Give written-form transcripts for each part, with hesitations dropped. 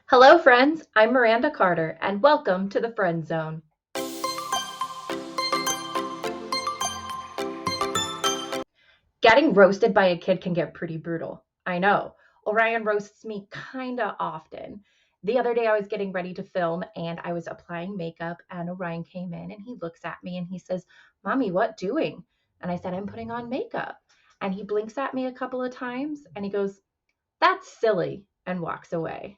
Hello, friends. I'm Miranda Carter, and welcome to the Friend Zone. Getting roasted by a kid can get pretty brutal. I know. Orion roasts me kinda often. The other day, I was getting ready to film and I was applying makeup, and Orion came in and he looks at me and he says, "Mommy, what doing?" And I said, "I'm putting on makeup." And he blinks at me a couple of times and he goes, "That's silly," and walks away.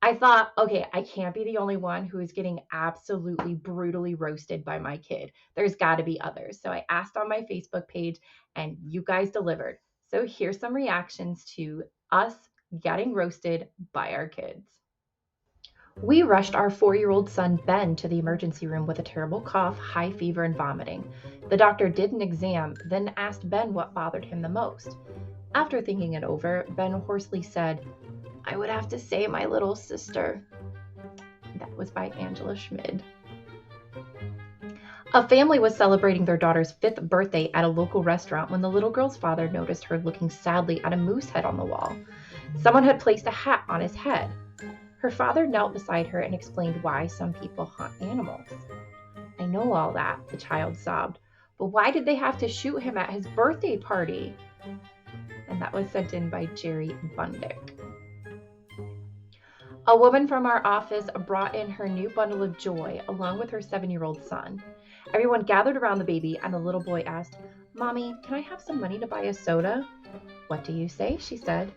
I thought, okay, I can't be the only one who is getting absolutely brutally roasted by my kid. There's got to be others. So I asked on my Facebook page, and you guys delivered. So here's some reactions to us getting roasted by our kids. We rushed our 4-year-old son Ben to the emergency room with a terrible cough, high fever, and vomiting. The doctor did an exam, then asked Ben what bothered him the most. After thinking it over, Ben hoarsely said, "I would have to say my little sister." That was by Angela Schmid. A family was celebrating their daughter's 5th birthday at a local restaurant when the little girl's father noticed her looking sadly at a moose head on the wall. Someone had placed a hat on his head. Her father knelt beside her and explained why some people hunt animals. "I know all that," the child sobbed, "but why did they have to shoot him at his birthday party?" And that was sent in by Jerry Bundick. A woman from our office brought in her new bundle of joy along with her 7-year-old son. Everyone gathered around the baby, and the little boy asked, "Mommy, can I have some money to buy a soda?" "What do you say?" she said.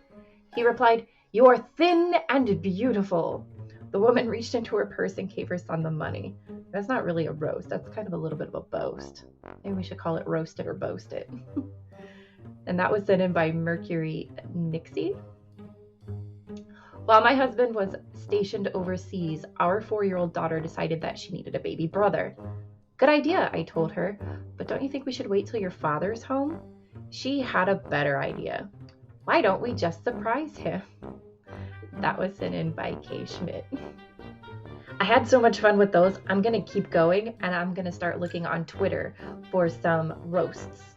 He replied, "You are thin and beautiful." The woman reached into her purse and gave her son the money. That's not really a roast. That's kind of a little bit of a boast. Maybe we should call it roasted or boasted. And that was sent in by Mercury Nixie. While my husband was stationed overseas, our 4-year-old daughter decided that she needed a baby brother. "Good idea," I told her, "but don't you think we should wait till your father's home?" She had a better idea. "Why don't we just surprise him?" That was sent in by Kay Schmidt. I had so much fun with those. I'm going to keep going, and I'm going to start looking on Twitter for some roasts.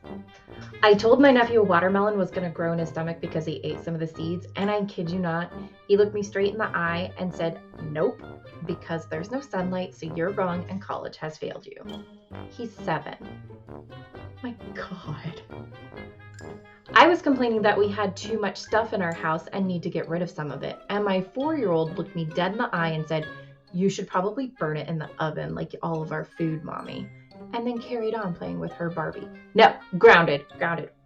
I told my nephew a watermelon was going to grow in his stomach because he ate some of the seeds, and I kid you not, he looked me straight in the eye and said, "Nope, because there's no sunlight, so you're wrong and college has failed you." He's 7. My God. I was complaining that we had too much stuff in our house and need to get rid of some of it, and my 4-year-old looked me dead in the eye and said, "You should probably burn it in the oven like all of our food, Mommy," and then carried on playing with her Barbie. No, grounded,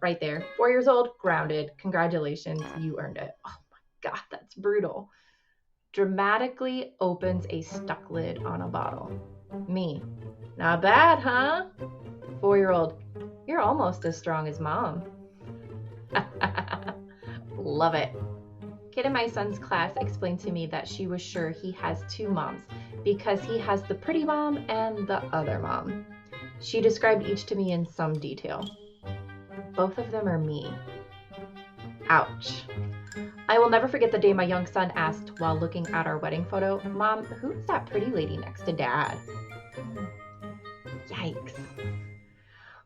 right there. 4 years old, grounded. Congratulations, you earned it. Oh my God, that's brutal. Dramatically opens a stuck lid on a bottle. Me. Not bad, huh? 4-year-old, you're almost as strong as Mom. Love it. Kid in my son's class explained to me that she was sure he has 2 moms because he has the pretty mom and the other mom. She described each to me in some detail. Both of them are me. Ouch. I will never forget the day my young son asked while looking at our wedding photo, "Mom, who's that pretty lady next to Dad?" Yikes.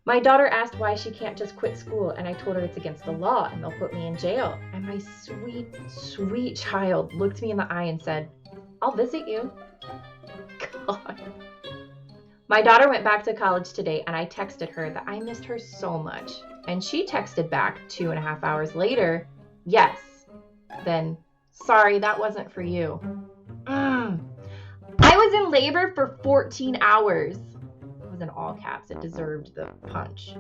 My daughter asked why she can't just quit school, and I told her it's against the law and they'll put me in jail. And my sweet, sweet child looked me in the eye and said, "I'll visit you." God. My daughter went back to college today, and I texted her that I missed her so much. And she texted back 2.5 hours later, "Yes." Then, "Sorry, that wasn't for you." I was in labor for 14 hours. It was in all caps. It deserved the punch.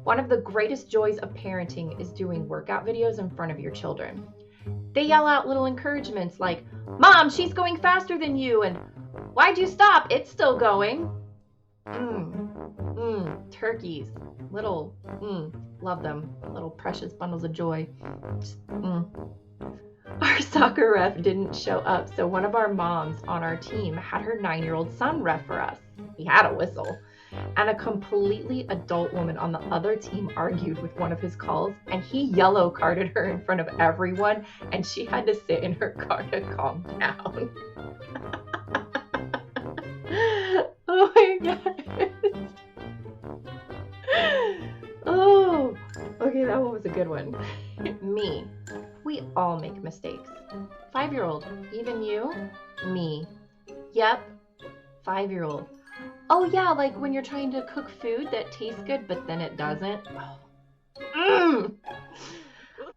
One of the greatest joys of parenting is doing workout videos in front of your children. They yell out little encouragements like, "Mom, she's going faster than you," and "Why'd you stop? It's still going." Turkeys. Little, love them. Little precious bundles of joy. Just, Our soccer ref didn't show up, so one of our moms on our team had her 9-year-old son ref for us. He had a whistle. And a completely adult woman on the other team argued with one of his calls, and he yellow carded her in front of everyone, and she had to sit in her car to calm down. Oh my God. Oh, okay, that one was a good one. Me. We all make mistakes. 5-year-old, even you? Me. Yep. 5-year-old. Oh yeah, like when you're trying to cook food that tastes good, but then it doesn't.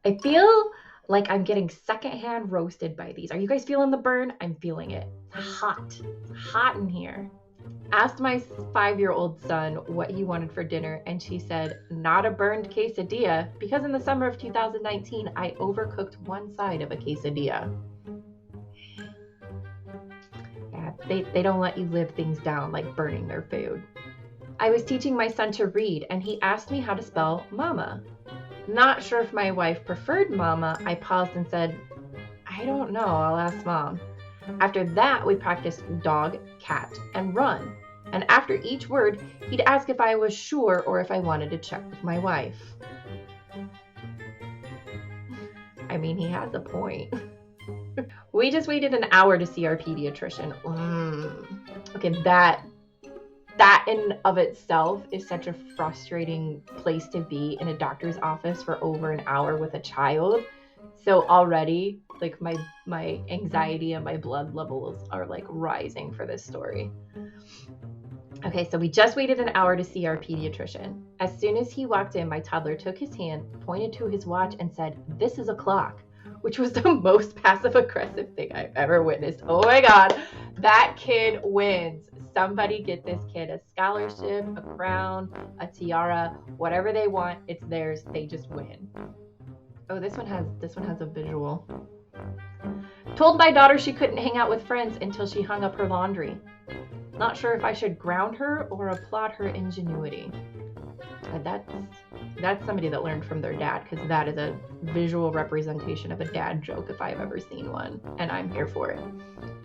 I feel like I'm getting secondhand roasted by these. Are you guys feeling the burn? I'm feeling it. It's hot. It's hot in here. Asked my 5-year-old son what he wanted for dinner, and she said, not a burned quesadilla, because in the summer of 2019, I overcooked one side of a quesadilla. Yeah, they don't let you live things down like burning their food. I was teaching my son to read, and he asked me how to spell mama. Not sure if my wife preferred mama, I paused and said, I don't know, I'll ask mom. After that, we practiced dog, cat, and run. And after each word, he'd ask if I was sure or if I wanted to check with my wife. I mean, he has a point. We just waited an hour to see our pediatrician. Okay, that in of itself is such a frustrating place to be, in a doctor's office for over an hour with a child. So already, like, my anxiety and my blood levels are like rising for this story. Okay, so we just waited an hour to see our pediatrician. As soon as he walked in, my toddler took his hand, pointed to his watch, and said, "This is a clock," which was the most passive-aggressive thing I've ever witnessed. Oh my God, that kid wins. Somebody get this kid a scholarship, a crown, a tiara, whatever they want, it's theirs. They just win. Oh, this one has a visual. Told my daughter she couldn't hang out with friends until she hung up her laundry. Not sure if I should ground her or applaud her ingenuity. That's somebody that learned from their dad, because that is a visual representation of a dad joke if I've ever seen one, and I'm here for it.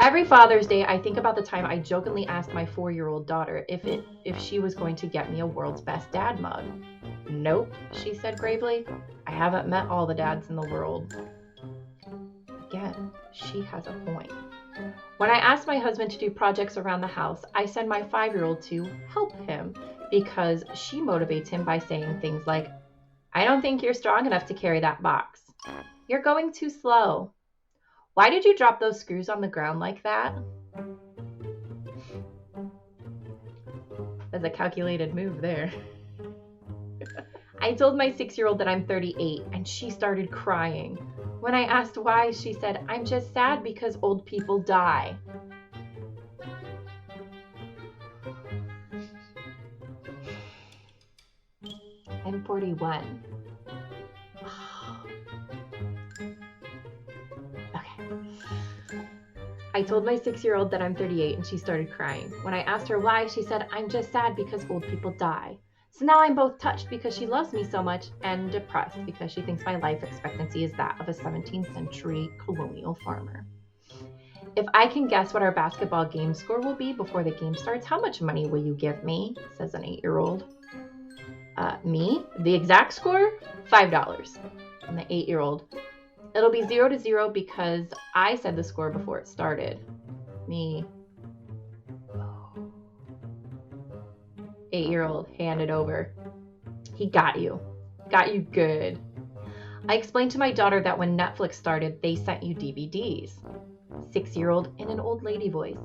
Every Father's Day, I think about the time I jokingly asked my 4-year-old daughter if she was going to get me a World's Best Dad mug. Nope, she said gravely. I haven't met all the dads in the world. Again, she has a point. When I ask my husband to do projects around the house, I send my 5-year-old to help him, because she motivates him by saying things like, I don't think you're strong enough to carry that box. You're going too slow. Why did you drop those screws on the ground like that? That's a calculated move there. I told my 6-year-old that I'm 38, and she started crying. When I asked why, she said, I'm just sad because old people die. I'm 41. Okay. I told my 6-year-old that I'm 38, and she started crying. When I asked her why, she said, I'm just sad because old people die. So now I'm both touched because she loves me so much and depressed because she thinks my life expectancy is that of a 17th century colonial farmer. If I can guess what our basketball game score will be before the game starts, how much money will you give me? Says an 8-year-old. Me? The exact score? $5. And the 8-year-old. It'll be 0-0 because I said the score before it started. Me. 8-year-old, hand it over. He got you. Got you good. I explained to my daughter that when Netflix started, they sent you DVDs. 6-year-old in an old lady voice.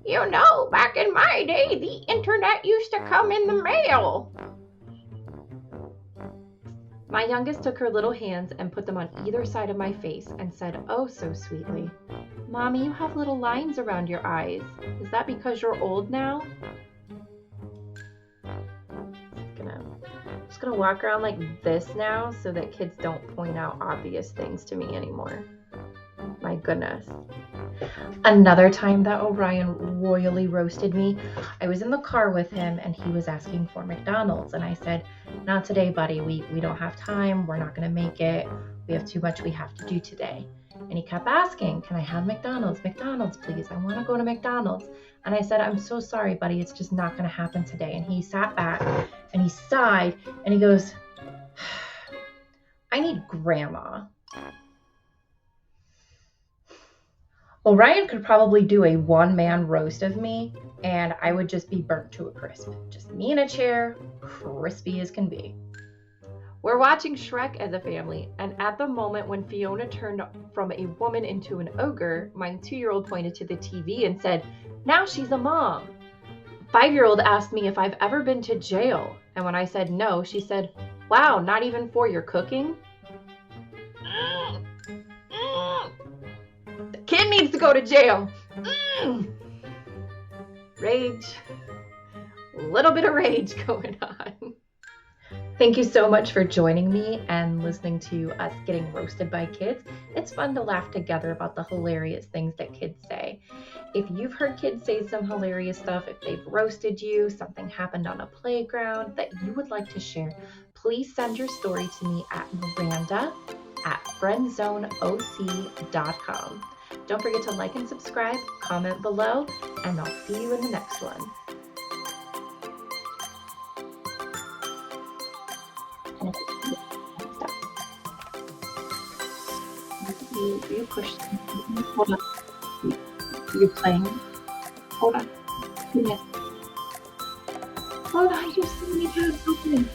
You know, back in my day, the internet used to come in the mail. My youngest took her little hands and put them on either side of my face and said, oh so sweetly, Mommy, you have little lines around your eyes. Is that because you're old now? Just gonna walk around like this now so that kids don't point out obvious things to me anymore. My goodness. Another time that Orion royally roasted me, I was in the car with him and he was asking for McDonald's, and I said, not today, buddy. We don't have time. We're not gonna make it. We have too much we have to do today. And he kept asking, can I have McDonald's? McDonald's, please. I want to go to McDonald's. And I said, I'm so sorry, buddy. It's just not going to happen today. And he sat back and he sighed and he goes, I need grandma. Orion could probably do a one-man roast of me and I would just be burnt to a crisp. Just me in a chair, crispy as can be. We're watching Shrek as a family, and at the moment when Fiona turned from a woman into an ogre, my 2-year-old pointed to the TV and said, "Now she's a mom." 5-year-old asked me if I've ever been to jail, and when I said no, she said, "Wow, not even for your cooking?" The kid needs to go to jail. Rage. A little bit of rage going on. Thank you so much for joining me and listening to us getting roasted by kids. It's fun to laugh together about the hilarious things that kids say. If you've heard kids say some hilarious stuff, if they've roasted you, something happened on a playground that you would like to share, please send your story to me at miranda@friendzoneoc.com. Don't forget to like and subscribe, comment below, and I'll see you in the next one. Stop. You push. Hold on. You're playing. Hold on. Yes. Hold on. You see me do something.